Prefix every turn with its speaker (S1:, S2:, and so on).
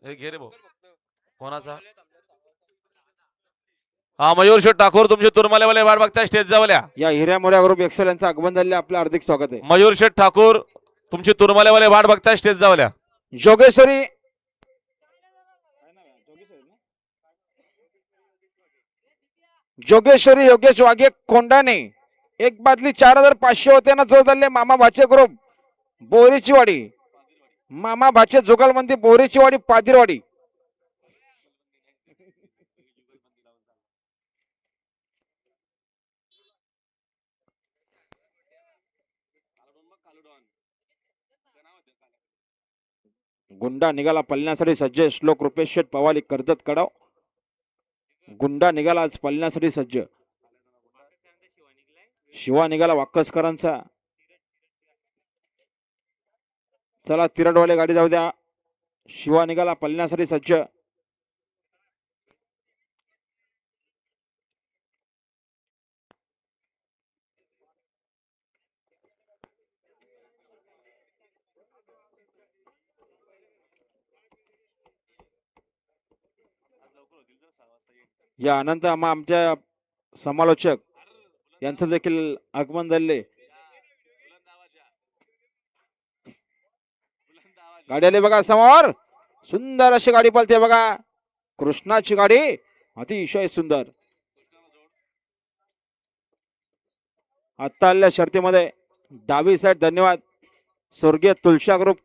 S1: हे घे रे भाऊ. कोणाचा? हा मयूर शेठ ठाकूर तुमचे तुरमालेवाले वाट बघताय स्टेज जावल्या.
S2: या हिऱ्या मोऱ्या ग्रुप एक्सेल यांचं आगमन झाले आपलं हार्दिक स्वागत आहे.
S1: मयूर शेठ ठाकूर तुमचे तुरमालेवाले वाट बघताय स्टेज जावल्या.
S2: जोगेश्वरी जोगेश्वरी योगेश वाघे कोंडाने एक बादली 4500 होते ना. जो झाले मामा भाचे ग्रुप बोरीची वाडी, मामा भाचे जुगलबंदी बोरीची वाडी पादिरवाडी. गुंडा निघाला पळण्यासाठी सज्ज. श्लोक रुपेश शेठ पवाली कर्जत कडाव. गुंडा निघाला आज पळण्यासाठी सज्ज. शिवा निघाला वाक्कसकरांचा. चला तिरडवाले गाडी जाऊ द्या. शिवा निघाला पळण्यासाठी सज्ज. या अनंत आमच्या समालोचक यांचं देखील आगमन झाले. गाडी आली बघा समोर. सुंदर अशी गाडी पळते बघा. कृष्णाची गाडी अतिशय सुंदर. आता आलेल्या शर्तीमध्ये डावी साईड धन्यवाद स्वर्गीय तुलशा ग्रुप